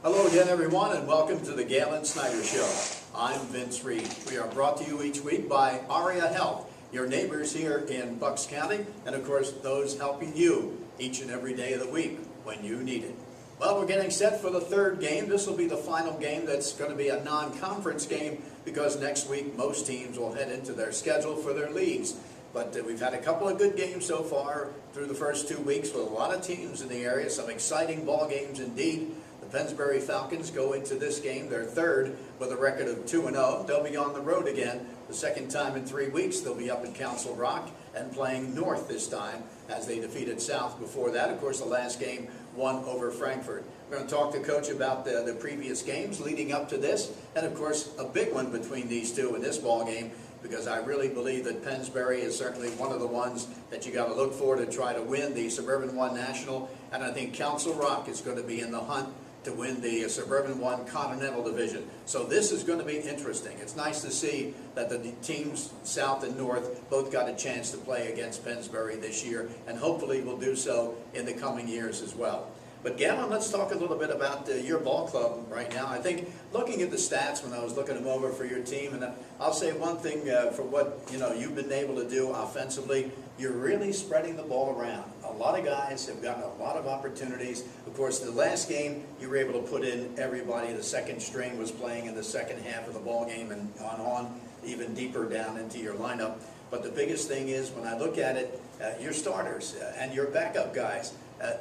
Hello again, everyone, and welcome to the Galen Snyder Show. I'm Vince Reed. We are brought to you each week by ARIA Health, your neighbors here in Bucks County, and of course those helping you each and every day of the week when you need it. Well, we're getting set for the third game. This will be the final game that's going to be a non-conference game because next week most teams will head into their schedule for their leagues. But we've had a couple of good games so far through the first 2 weeks with a lot of teams in the area, some exciting ball games indeed. The Pennsbury Falcons go into this game, their third, with a record of 2-0. They'll be on the road again. The second time in 3 weeks, they'll be up in Council Rock and playing North this time as they defeated South before that. Of course, the last game won over Frankfort. We're going to talk to Coach about the previous games leading up to this, and of course, a big one between these two in this ball game, because I really believe that Pennsbury is certainly one of the ones that you got to look for to try to win the Suburban 1 National, and I think Council Rock is going to be in the hunt to win the Suburban 1 Continental Division. So this is going to be interesting. It's nice to see that the teams South and North both got a chance to play against Pennsbury this year, and hopefully will do so in the coming years as well. But Galen, let's talk a little bit about your ball club right now. I think looking at the stats when I was looking them over for your team, and I'll say one thing for what you've been able to do offensively, you're really spreading the ball around. A lot of guys have gotten a lot of opportunities. Of course, the last game you were able to put in everybody. The second string was playing in the second half of the ball game and on even deeper down into your lineup. But the biggest thing is when I look at it, your starters and your backup guys,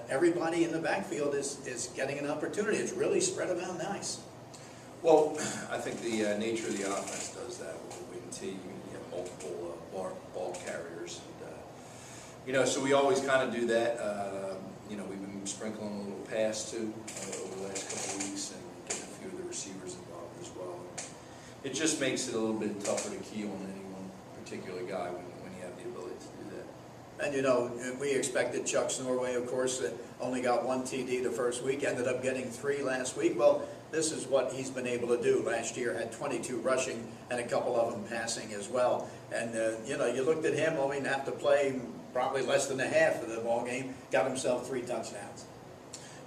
everybody in the backfield is getting an opportunity. It's really spread around nice. Well, I think the nature of the offense does that with the wing team. You have multiple ball carriers. And, so we always kind of do that. We've been sprinkling a little pass too over the last couple of weeks and getting a few of the receivers involved as well. It just makes it a little bit tougher to key on any one particular guy when you have the ability to do that. And we expected Chuck Norway, of course, that only got 1 TD the first week, ended up getting 3 last week. Well, this is what he's been able to do. Last year had 22 rushing and a couple of them passing as well. And, you looked at him, only have to play probably less than a half of the ball game, got himself 3 touchdowns.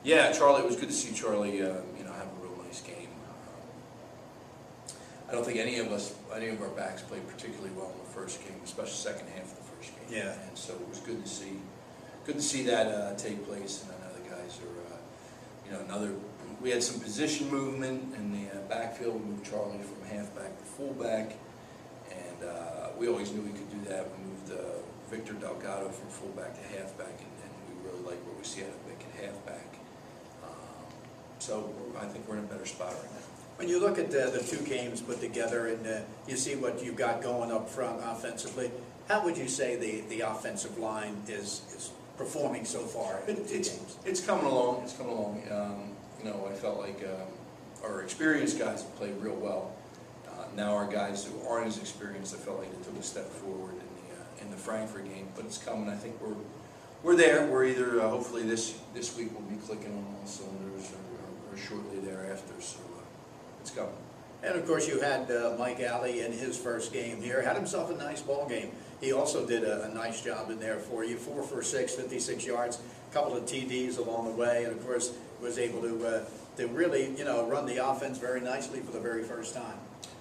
Yeah, Charlie, it was good to see Charlie, have a real nice game. I don't think any of our backs played particularly well in the first game, especially second half of the first game. Yeah. And so it was good to see that take place. And I know the guys are, we had some position movement in the backfield. We moved Charlie from halfback to fullback, and we always knew we could do that. We moved Victor Delgado from fullback to halfback, and we really like what we see out of Vic at halfback. So I think we're in a better spot right now. When you look at the 2 games put together and you see what you've got going up front offensively, how would you say the offensive line is performing so far in the 2 games? It's coming along. It's coming along. I felt like our experienced guys have played real well. Now our guys who aren't as experienced, I felt like they took a step forward in the Frankfurt game, but it's coming. I think we're there. We're either hopefully this week we'll be clicking on all cylinders or shortly thereafter. So it's coming. And of course you had Mike Alley in his first game here, had himself a nice ball game. He also did a nice job in there for you, 4 for 6, 56 yards, a couple of TDs along the way, and of course was able to really run the offense very nicely for the very first time.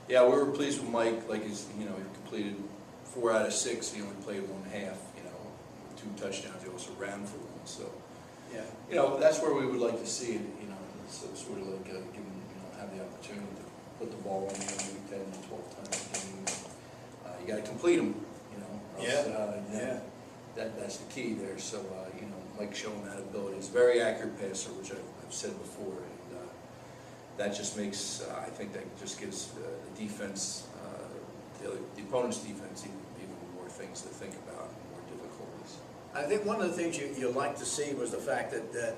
Yeah, we were pleased with Mike. Like he completed 4 out of 6. He only played 1 half. 2 touchdowns. He also ran for 1. So yeah, that's where we would like to see it. So sort of like give him, have the opportunity to put the ball in there maybe 10 to 12 times a game. You got to complete them. That's the key there. So Mike showing that ability. He's a very accurate passer, which I've said before, and that just makes I think that just gives the defense, the opponent's defense, even more things to think about, and more difficulties. I think one of the things you like to see was the fact that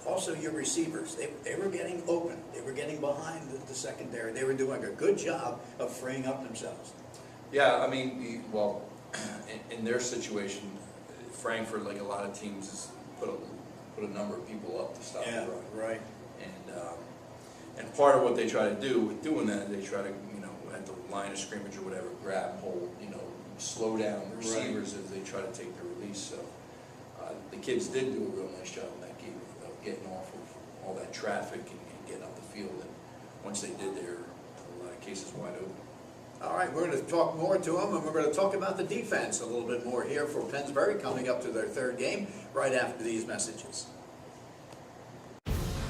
also your receivers, they were getting open. They were getting behind the secondary. They were doing a good job of freeing up themselves. Yeah, I mean, in their situation, Frankfurt, like a lot of teams, has put a number of people up to stop the run. Right. And part of what they try to do with doing that, they try to, at the line of scrimmage or whatever, grab and hold, slow down the receivers as they try to take their release. So the kids did do a real nice job in that game of getting off of all that traffic and getting up field, and once they did, their cases wide open. All right, we're going to talk more to them, and we're going to talk about the defense a little bit more here for Pennsbury coming up to their third game right after these messages.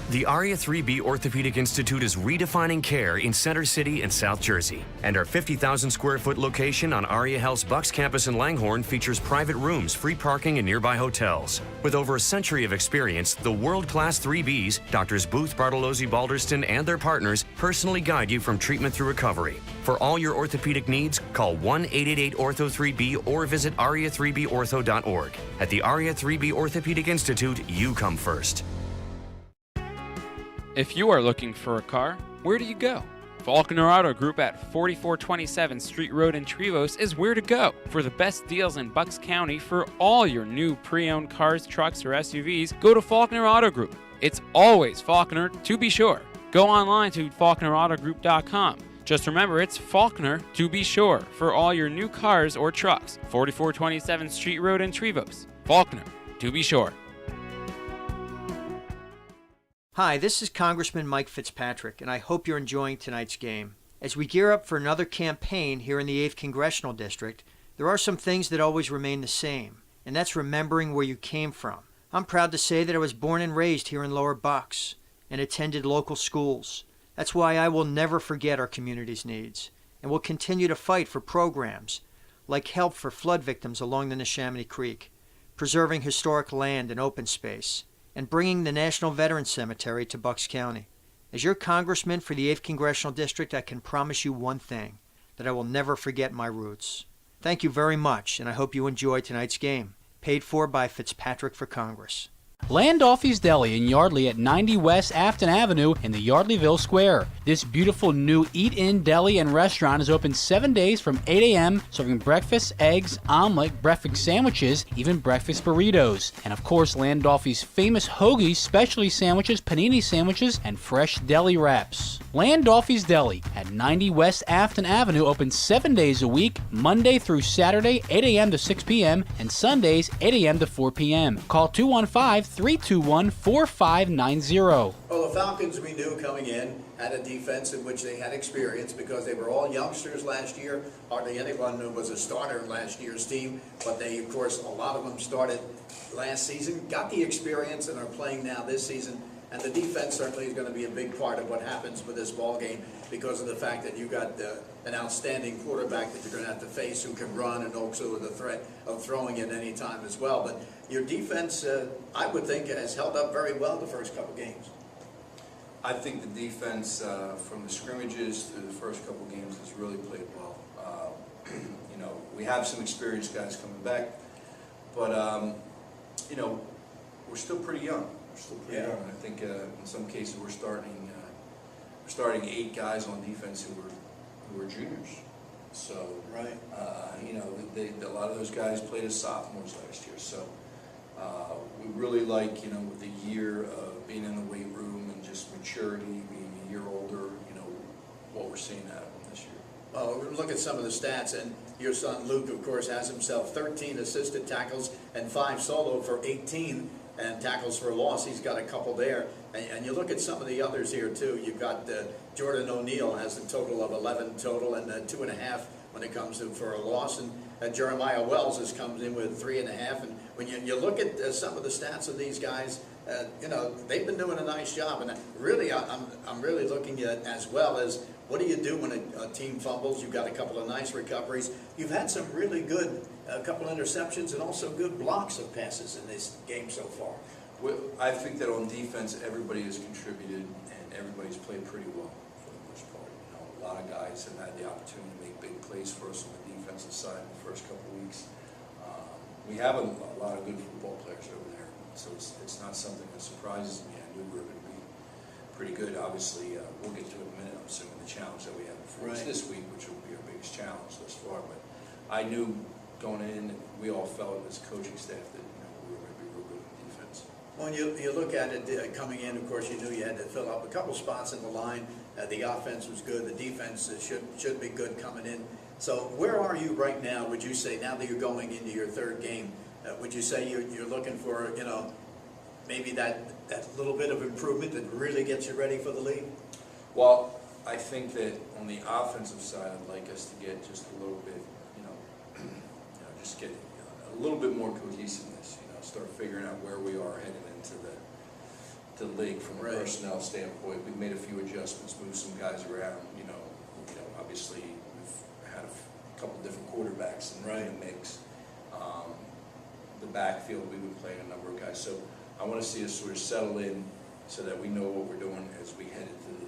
The ARIA 3B Orthopedic Institute is redefining care in Center City and South Jersey. And our 50,000 square foot location on ARIA Health's Bucks campus in Langhorne features private rooms, free parking, and nearby hotels. With over a century of experience, the world-class 3Bs, Doctors Booth, Bartolozzi, Balderston, and their partners personally guide you from treatment through recovery. For all your orthopedic needs, call 1-888-ORTHO-3B or visit aria3bortho.org. At the ARIA 3B Orthopedic Institute, you come first. If you are looking for a car, where do you go? Faulkner Auto Group at 4427 Street Road in Trevose is where to go for the best deals in Bucks County for all your new pre-owned cars, trucks, or SUVs. Go to Faulkner Auto Group. It's always Faulkner, to be sure. Go online to faulknerautogroup.com. Just remember, it's Faulkner, to be sure, for all your new cars or trucks. 4427 Street Road in Trevose. Faulkner, to be sure. Hi, this is Congressman Mike Fitzpatrick, and I hope you're enjoying tonight's game. As we gear up for another campaign here in the 8th Congressional District, there are some things that always remain the same, and that's remembering where you came from. I'm proud to say that I was born and raised here in Lower Bucks and attended local schools. That's why I will never forget our community's needs, and will continue to fight for programs like help for flood victims along the Neshaminy Creek, preserving historic land and open space, and bringing the National Veterans Cemetery to Bucks County. As your congressman for the 8th Congressional District, I can promise you one thing, that I will never forget my roots. Thank you very much, and I hope you enjoy tonight's game. Paid for by Fitzpatrick for Congress. Landolfi's Deli in Yardley at 90 West Afton Avenue in the Yardleyville Square. This beautiful new eat-in deli and restaurant is open 7 days from 8 a.m., serving breakfast, eggs, omelet, breakfast sandwiches, even breakfast burritos. And of course, Landolfi's famous hoagies, specialty sandwiches, panini sandwiches, and fresh deli wraps. Landolfi's Deli at 90 West Afton Avenue open 7 days a week, Monday through Saturday, 8 a.m. to 6 p.m., and Sundays, 8 a.m. to 4 p.m. Call 215-321-4590. Well, the Falcons, we knew coming in, had a defense in which they had experience because they were all youngsters last year. Hardly anyone who was a starter in last year's team, but they, of course, a lot of them started last season, got the experience, and are playing now this season. And the defense certainly is going to be a big part of what happens with this ball game because of the fact that you got an outstanding quarterback that you're going to have to face who can run and also with the threat of throwing at any time as well. But your defense, I would think, has held up very well the first couple games. I think the defense from the scrimmages through the first couple games has really played well. You know, we have some experienced guys coming back, but you know, we're still pretty young. Still pretty young. I think in some cases we're starting 8 guys on defense who were juniors. So right, you know, a lot of those guys played as sophomores last year. So we really like, you know, with the year of being in the weight room and just maturity, being a year older, you know, what we're seeing out of them this year. Well, look at some of the stats, and your son Luke, of course, has himself 13 assisted tackles and 5 solo for 18. And tackles for a loss, he's got a couple there. And you look at some of the others here, too. You've got Jordan O'Neill has a total of 11 total and 2.5 when it comes to for a loss. And Jeremiah Wells comes in with 3.5. And when you look at some of the stats of these guys, you know, they've been doing a nice job. And really, I'm really looking at as well as what do you do when a team fumbles? You've got a couple of nice recoveries. You've had some really good, a couple of interceptions and also good blocks of passes in this game so far. Well, I think that on defense, everybody has contributed and everybody's played pretty well for the most part. You know, a lot of guys have had the opportunity to make big plays for us on the defensive side in the first couple of weeks. We have a lot of good football players over there, so it's not something that surprises me. I knew we were going to be pretty good. Obviously, we'll get to it in a minute. I'm assuming the challenge that we have before us this week, which will be our biggest challenge thus far. But I knew going in, we all felt as a coaching staff that, you know, we were going to be real good on defense. When you look at it coming in, of course, you knew you had to fill up a couple spots in the line. The offense was good. The defense should be good coming in. So where are you right now, would you say, now that you're going into your third game? Would you say you're looking for, you know, maybe that little bit of improvement that really gets you ready for the league? Well, I think that on the offensive side, I'd like us to get just a little bit, just get a little bit more cohesiveness. Start figuring out where we are heading into the league from a personnel standpoint. We've made a few adjustments, moved some guys around. Obviously we've had a couple different quarterbacks in the mix. The backfield, we've been playing a number of guys. So I want to see us sort of settle in so that we know what we're doing as we head into the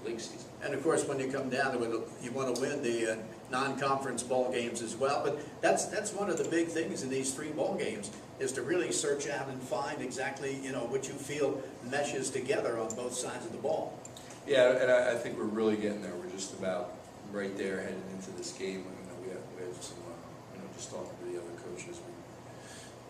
league season. And of course, when you come down to it, you want to win the non-conference ball games as well. But that's one of the big things in these 3 ball games, is to really search out and find exactly what you feel meshes together on both sides of the ball. Yeah, and I think we're really getting there. We're just about right there heading into this game. We have some, just talking to the other coaches,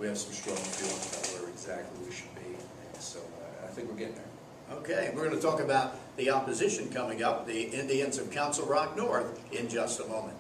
we have some strong feelings about where exactly we should be. And so I think we're getting there. Okay, we're going to talk about the opposition coming up, the Indians of Council Rock North, in just a moment.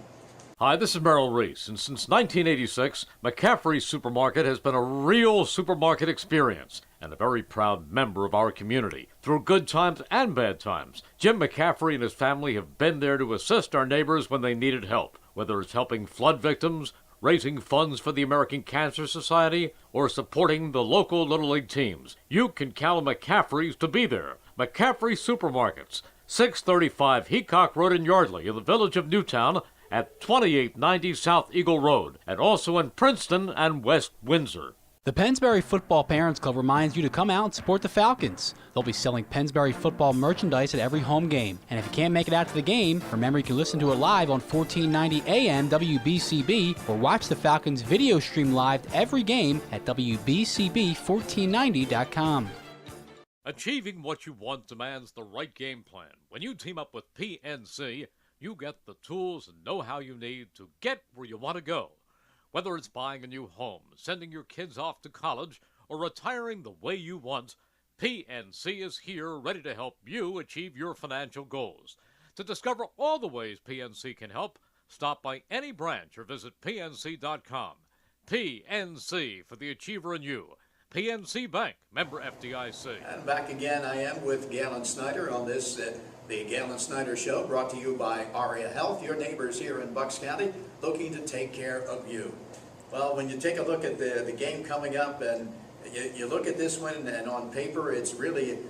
Hi, this is Merrill Reese, and since 1986, McCaffrey's Supermarket has been a real supermarket experience and a very proud member of our community. Through good times and bad times, Jim McCaffrey and his family have been there to assist our neighbors when they needed help, whether it's helping flood victims, raising funds for the American Cancer Society, or supporting the local Little League teams. You can count on McCaffrey's to be there. McCaffrey Supermarkets, 635 Heacock Road in Yardley, in the village of Newtown, at 2890 South Eagle Road, and also in Princeton and West Windsor. The Pennsbury Football Parents Club reminds you to come out and support the Falcons. They'll be selling Pennsbury football merchandise at every home game. And if you can't make it out to the game, remember you can listen to it live on 1490 AM WBCB or watch the Falcons video stream live every game at WBCB1490.com. Achieving what you want demands the right game plan. When you team up with PNC, you get the tools and know-how you need to get where you want to go. Whether it's buying a new home, sending your kids off to college, or retiring the way you want, PNC is here ready to help you achieve your financial goals. To discover all the ways PNC can help, stop by any branch or visit PNC.com. PNC, for the achiever in you. PNC Bank, member FDIC. And back again, I am with Galen Snyder on this, the Galen Snyder Show, brought to you by ARIA Health, your neighbors here in Bucks County, looking to take care of you. Well, when you take a look at the game coming up, and you look at this one, and on paper, it's really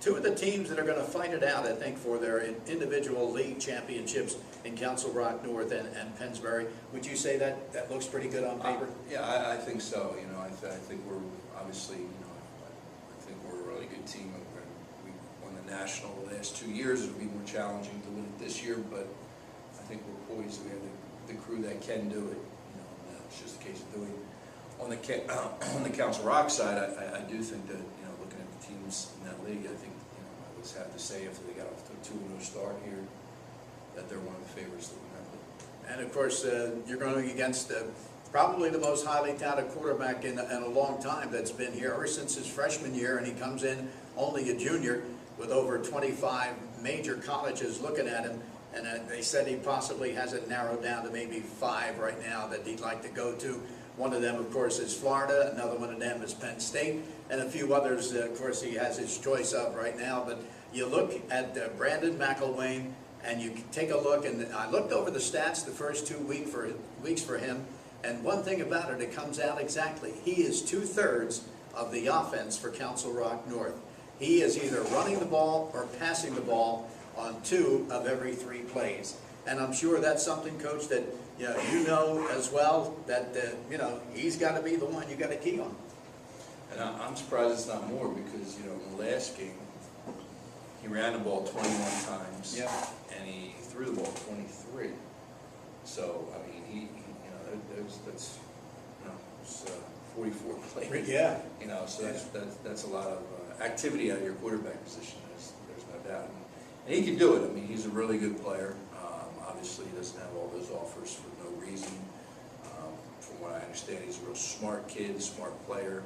2 of the teams that are going to fight it out, I think, for their individual league championships in Council Rock North and Pennsbury. Would you say that looks pretty good on paper? Yeah, I think so. I think we're obviously, I think we're a really good team. We won the national the last 2 years. It'll be more challenging to win it this year, but I think we're poised. We have the crew that can do it. It's just a case of doing it. On the Council Rock side, I do think that, looking at the teams in that league, I think, I would have to say if they got off to a 2-0 start here, that they're one of the favorites that we have. And of course, you're going against probably the most highly touted quarterback in a long time that's been here ever since his freshman year, and he comes in only a junior with over 25 major colleges looking at him. And they said he possibly has it narrowed down to maybe 5 right now that he'd like to go to. One of them, of course, is Florida. Another one of them is Penn State. And a few others, of course, he has his choice of right now. But you look at Brandon McElwain, and you take a look, and I looked over the stats the first 2 weeks for him. And one thing about it comes out exactly. He is 2/3 of the offense for Council Rock North. He is either running the ball or passing the ball on 2 of every 3 plays. And I'm sure that's something, Coach, that you know as well, that he's got to be the one you got to key on. And I'm surprised it's not more because, in the last game, he ran the ball 21 times, and he threw the ball 23. So, I mean, that's 44 plays. Yeah. So that's a lot of activity out of your quarterback position. There's no doubt. And he can do it. I mean, he's a really good player. Obviously, he doesn't have all those offers for no reason. From what I understand, he's a real smart kid, smart player.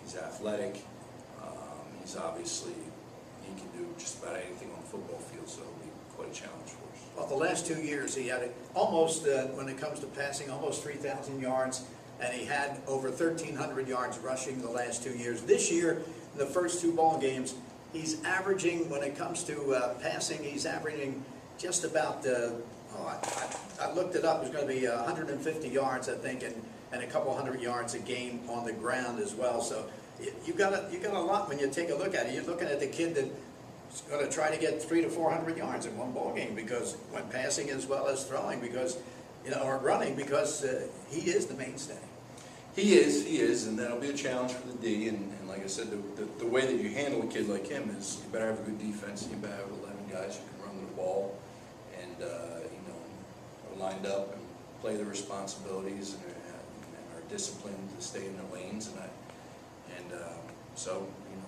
He's athletic. He can do just about anything on the football field, so it'll be quite a challenge for us. Well, the last 2 years, he had almost, when it comes to passing, almost 3,000 yards, and he had over 1,300 yards rushing the last 2 years. This year, in the first 2 ball games, he's averaging, when it comes to passing, he's averaging just about, I looked it up, it's going to be 150 yards, I think, and a couple hundred yards a game on the ground as well. So you got a lot when you take a look at it. You're looking at the kid that's going to try to get 300 to 400 yards in one ball game, because when passing as well as throwing, because or running, because he is the mainstay. He is, and that'll be a challenge for the D. And like I said, the way that you handle a kid like him is you better have a good defense. And you better have 11 guys who can run the ball and are lined up and play their responsibilities and are disciplined to stay in their lanes. So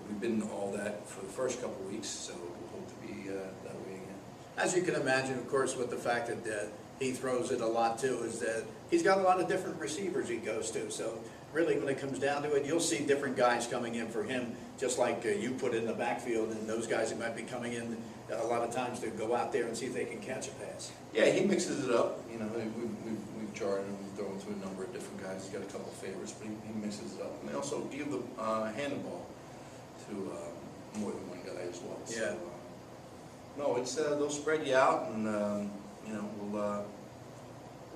we've been all that for the first couple of weeks. So we'll hope to be that way again. As you can imagine, of course, with the fact that he throws it a lot too, is that he's got a lot of different receivers he goes to. So really, when it comes down to it, you'll see different guys coming in for him, just like you put in the backfield, and those guys that might be coming in a lot of times to go out there and see if they can catch a pass. Yeah, he mixes it up. We've charted him, thrown to a number of different guys. He's got a couple of favorites, but he mixes it up. And they also give the hand the ball to more than one guy as well. Yeah. So, no, it's they'll spread you out, and we'll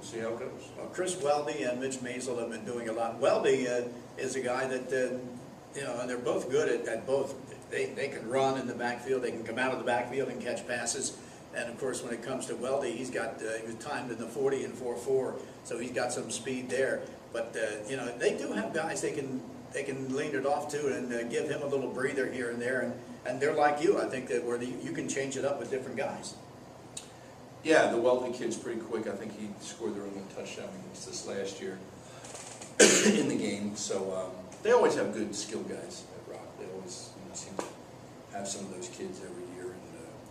see how it goes. Well, Chris Weldy and Mitch Maisel have been doing a lot. Weldy is a guy that, and they're both good at both. They can run in the backfield, they can come out of the backfield and catch passes. And of course, when it comes to Weldy, he was timed in the 40 and 4.4, so he's got some speed there. But they do have guys they can lean it off to and give him a little breather here and there. And they're like you, I think, that where you can change it up with different guys. Yeah, the Weldy kid's pretty quick. I think he scored their only touchdown against us last year in the game. So they always have good skill guys at Rock. They always seem to have some of those kids every year, and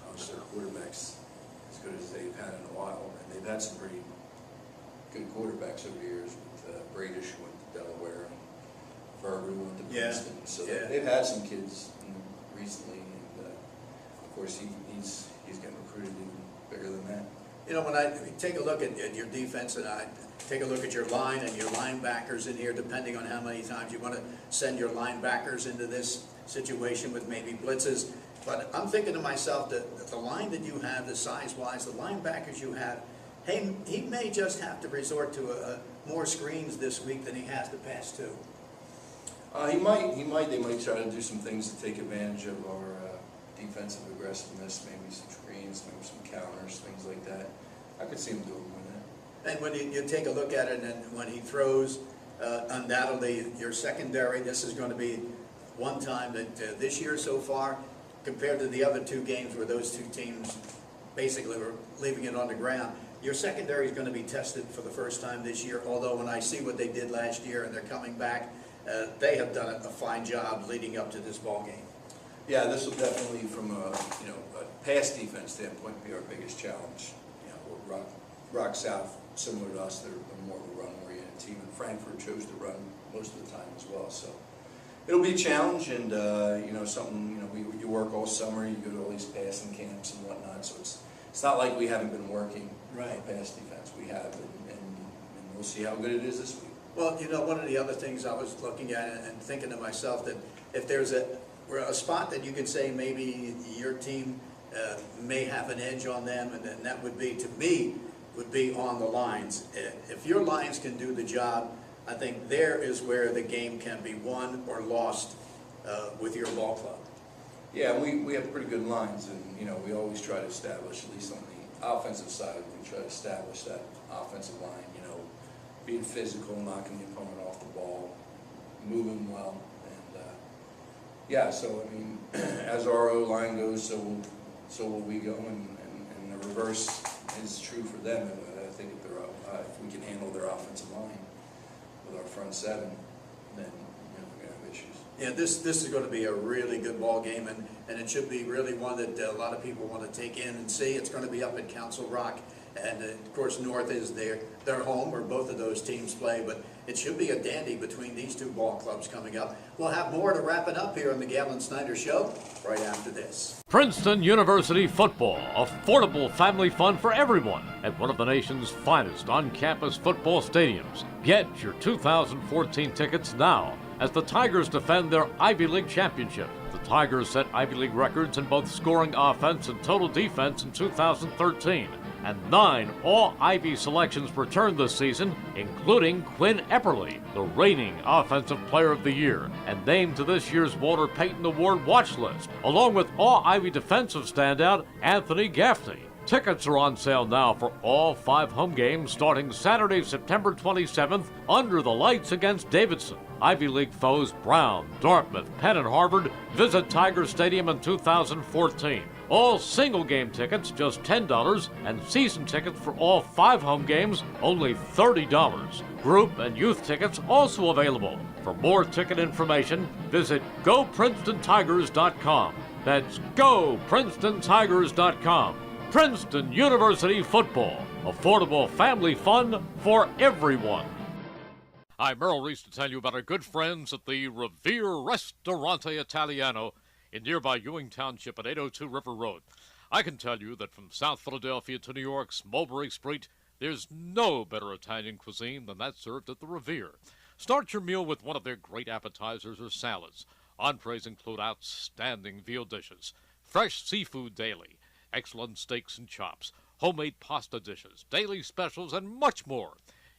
obviously their quarterbacks as good as they've had in a while. And they've had some pretty good quarterbacks over the years with Bradish who went to Delaware and Verber who went to Princeton. So they've had some kids recently, and of course he's getting recruited even bigger than that. When I take a look at your defense, and I take a look at your line and your linebackers in here, depending on how many times you want to send your linebackers into this situation with maybe blitzes. But I'm thinking to myself that the line that you have, the size-wise, the linebackers you have, hey, he may just have to resort to more screens this week than he has the past 2. He might. They might try to do some things to take advantage of our defensive aggressiveness, maybe some screens, maybe some counters, things like that. I could see him doing more of that. And when you take a look at it, and when he throws, undoubtedly your secondary, this is going to be one time that this year so far, compared to the other 2 games where those 2 teams basically were leaving it on the ground, your secondary is going to be tested for the first time this year, although when I see what they did last year and they're coming back, they have done a fine job leading up to this ball game. Yeah, this will definitely, from a pass defense standpoint, be our biggest challenge. Rock South, similar to us, they're more of a run-oriented team, and Frankfurt chose to run most of the time as well. So it'll be a challenge, and something you work all summer, you go to all these passing camps and whatnot. So it's not like we haven't been working on pass defense. We have, and we'll see how good it is this week. Well, one of the other things I was looking at and thinking to myself, that if there's a spot that you can say maybe your team may have an edge on them, and then that would be, to me, would be on the lines. If your lines can do the job, I think there is where the game can be won or lost with your ball club. Yeah, we have pretty good lines, and we always try to establish, at least on the offensive side, we try to establish that offensive line. Being physical, knocking the opponent off the ball, moving well, and so I mean, as our O line goes, so will we go, and the reverse is true for them. I think if we can handle their offensive line with our front 7, then we're gonna have issues. Yeah, this is going to be a really good ball game, and it should be really one that a lot of people want to take in and see. It's going to be up at Council Rock, and of course North is their home where both of those teams play, but it should be a dandy between these 2 ball clubs coming up. We'll have more to wrap it up here on the Galen Snyder Show right after this. Princeton University football, affordable family fun for everyone at one of the nation's finest on-campus football stadiums. Get your 2014 tickets now as the Tigers defend their Ivy League championship. Tigers set Ivy League records in both scoring offense and total defense in 2013. And 9 All-Ivy selections returned this season, including Quinn Epperly, the reigning Offensive Player of the Year, and named to this year's Walter Payton Award watch list, along with All-Ivy defensive standout Anthony Gaffney. Tickets are on sale now for all 5 home games starting Saturday, September 27th, under the lights against Davidson. Ivy League foes Brown, Dartmouth, Penn, and Harvard visit Tiger Stadium in 2014. All single-game tickets just $10, and season tickets for all 5 home games only $30. Group and youth tickets also available. For more ticket information, visit GoPrincetonTigers.com. That's GoPrincetonTigers.com. Princeton University Football. Affordable family fun for everyone. Hi, Merrill Reese to tell you about our good friends at the Revere Ristorante Italiano in nearby Ewing Township at 802 River Road. I can tell you that from South Philadelphia to New York's Mulberry Street, there's no better Italian cuisine than that served at the Revere. Start your meal with one of their great appetizers or salads. Entrees include outstanding veal dishes, fresh seafood daily, excellent steaks and chops, homemade pasta dishes, daily specials, and much more.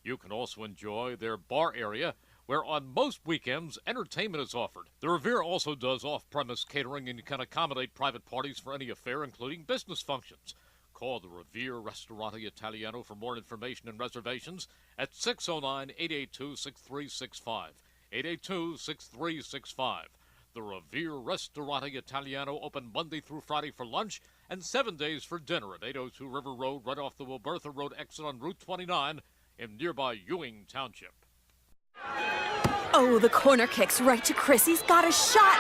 You can also enjoy their bar area, where on most weekends, entertainment is offered. The Revere also does off-premise catering and can accommodate private parties for any affair, including business functions. Call the Revere Ristorante Italiano for more information and reservations at 609-882-6365, 882-6365. The Revere Ristorante Italiano open Monday through Friday for lunch and 7 days for dinner at 802 River Road, right off the Wilbertha Road exit on Route 29 in nearby Ewing Township. Oh, the corner kick's right to Chris. He's got a shot.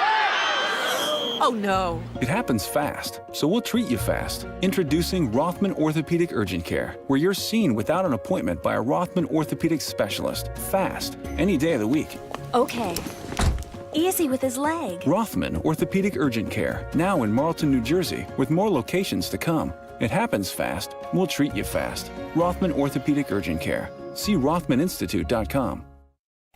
Oh, no. It happens fast, so we'll treat you fast. Introducing Rothman Orthopedic Urgent Care, where you're seen without an appointment by a Rothman orthopedic specialist. Fast, any day of the week. Okay. Easy with his leg. Rothman Orthopedic Urgent Care, now in Marlton, New Jersey, with more locations to come. It happens fast, we'll treat you fast. Rothman Orthopedic Urgent Care. See RothmanInstitute.com.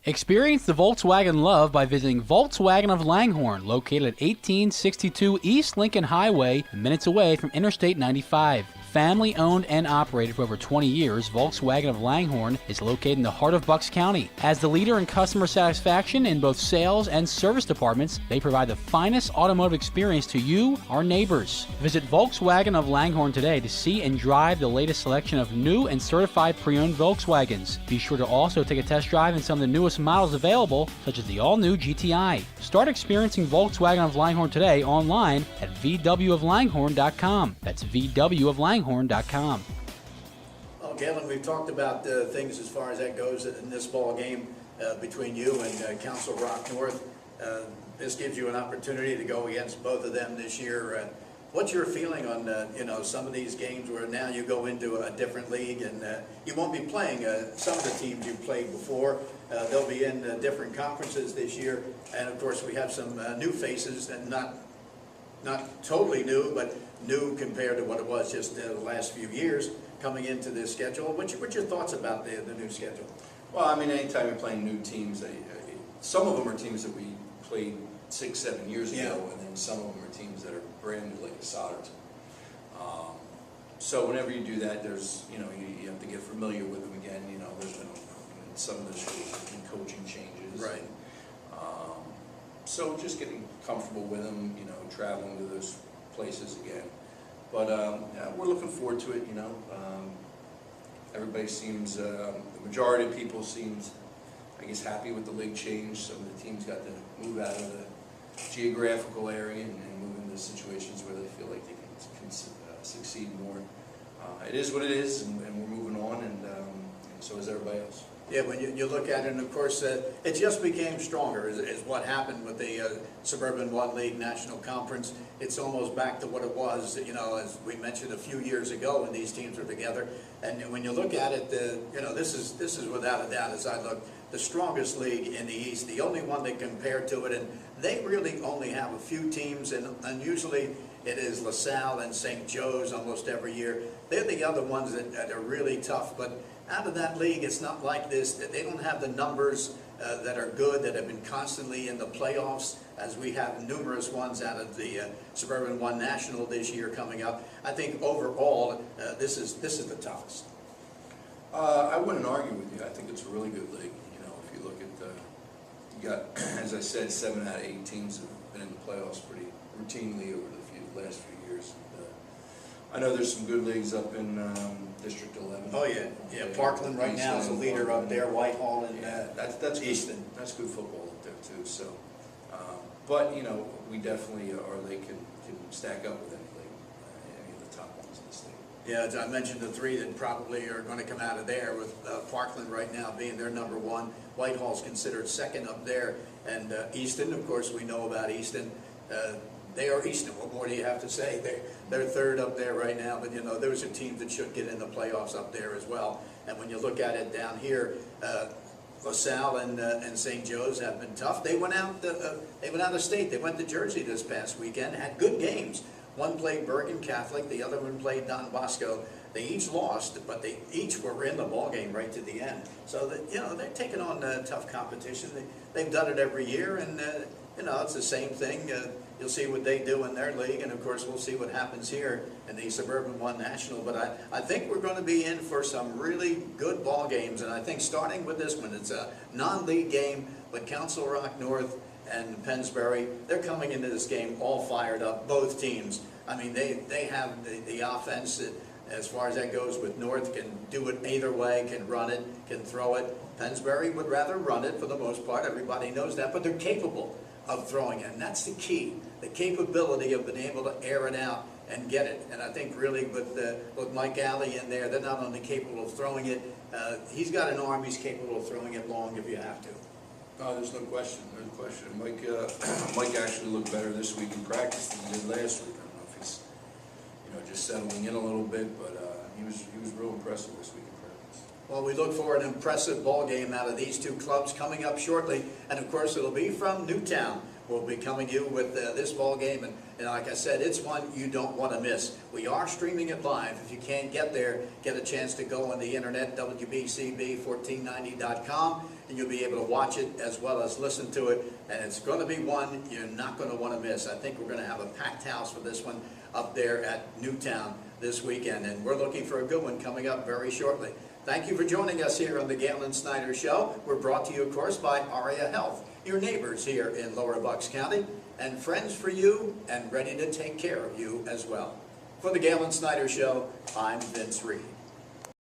Experience the Volkswagen love by visiting Volkswagen of Langhorne, located at 1862 East Lincoln Highway, minutes away from Interstate 95. Family owned and operated for over 20 years, Volkswagen of Langhorne is located in the heart of Bucks County. As the leader in customer satisfaction in both sales and service departments, they provide the finest automotive experience to you, our neighbors. Visit Volkswagen of Langhorne today to see and drive the latest selection of new and certified pre-owned Volkswagens. Be sure to also take a test drive in some of the newest models available, such as the all-new GTI. Start experiencing Volkswagen of Langhorne today online at vwoflanghorne.com. That's vwoflanghorne.com. Well, Galen, we've talked about things as far as that goes in this ball game between you and Council Rock North. This gives you an opportunity to go against both of them this year. What's your feeling on some of these games where now you go into a different league and you won't be playing some of the teams you've played before. They'll be in different conferences this year, and of course we have some new faces, and not totally new, but new compared to what it was just the last few years coming into this schedule. What's your thoughts about the new schedule? Well, I mean, anytime you're playing new teams, some of them are teams that we played 6-7 years ago, and then some of them are teams that are brand new, like Solderton. So whenever you do that, there's you have to get familiar with them again. There's been in some of the schools been coaching changes, right? So just getting comfortable with them, traveling to those places again. But we're looking forward to it. Everybody seems, the majority of people seems, I guess, happy with the league change. Some of the teams got to move out of the geographical area and move into situations where they feel like they can succeed more. It is what it is, and we're moving on, and so is everybody else. Yeah, when you look at it, and of course, it just became stronger, is what happened with the Suburban One League National Conference. It's almost back to what it was, as we mentioned a few years ago when these teams were together. And when you look at it, this is without a doubt, as I look, the strongest league in the East, the only one that compared to it, and they really only have a few teams, and usually it is LaSalle and St. Joe's almost every year. They're the other ones that are really tough, but out of that league, it's not like this. They don't have the numbers that are good, that have been constantly in the playoffs, as we have numerous ones out of the Suburban One National this year coming up. I think overall, this is the toughest. I wouldn't argue with you. I think it's a really good league. You know, if you look at you got, as I said, 7 out of 8 teams have been in the playoffs pretty routinely over the last few years. And, I know there's some good leagues up in District 11. Oh yeah. Parkland right now is the leader up there. Whitehall and that's Easton. That's good football up there too. So, but you know, we definitely our league can stack up with any league, any of the top ones in this league. Yeah, as I mentioned, the 3 that probably are going to come out of there, with Parkland right now being their number 1. Whitehall's considered second up there, and Easton, of course, we know about Easton. They are Easton. What more do you have to say? They're third up there right now, but you know, those are teams that should get in the playoffs up there as well. And when you look at it down here, LaSalle and St. Joe's have been tough. They went out of state. They went to Jersey this past weekend, had good games. One played Bergen Catholic, the other one played Don Bosco. They each lost, but they each were in the ball game right to the end. So that, you know, they're taking on tough competition. They've done it every year, and you know, it's the same thing. You'll see what they do in their league, and of course we'll see what happens here in the Suburban One National. But I think we're going to be in for some really good ball games, and I think starting with this one, it's a non-league game, but Council Rock North and Pennsbury, they're coming into this game all fired up, both teams. I mean, they have the offense that, as far as that goes, with North, can do it either way, can run it, can throw it. Pennsbury would rather run it for the most part, everybody knows that, but they're capable of throwing it, and that's the key, the capability of being able to air it out and get it. And I think really with Mike Alley in there, they're not only capable of throwing it, he's got an arm, he's capable of throwing it long if you have to. No, there's no question. There's no question. Mike actually looked better this week in practice than he did last week. I don't know if he's, you know, just settling in a little bit, but he was real impressive this week in practice. Well, we look for an impressive ball game out of these 2 clubs coming up shortly, and of course it'll be from Newtown. We'll be coming to you with this ball game, and like I said, it's one you don't want to miss. We are streaming it live. If you can't get there, get a chance to go on the internet, WBCB1490.com, and you'll be able to watch it as well as listen to it, and it's going to be one you're not going to want to miss. I think we're going to have a packed house for this one up there at Newtown this weekend, and we're looking for a good one coming up very shortly. Thank you for joining us here on the Galen Snyder Show. We're brought to you, of course, by ARIA Health, your neighbors here in Lower Bucks County, and friends for you and ready to take care of you as well. For the Galen Snyder Show, I'm Vince Reed.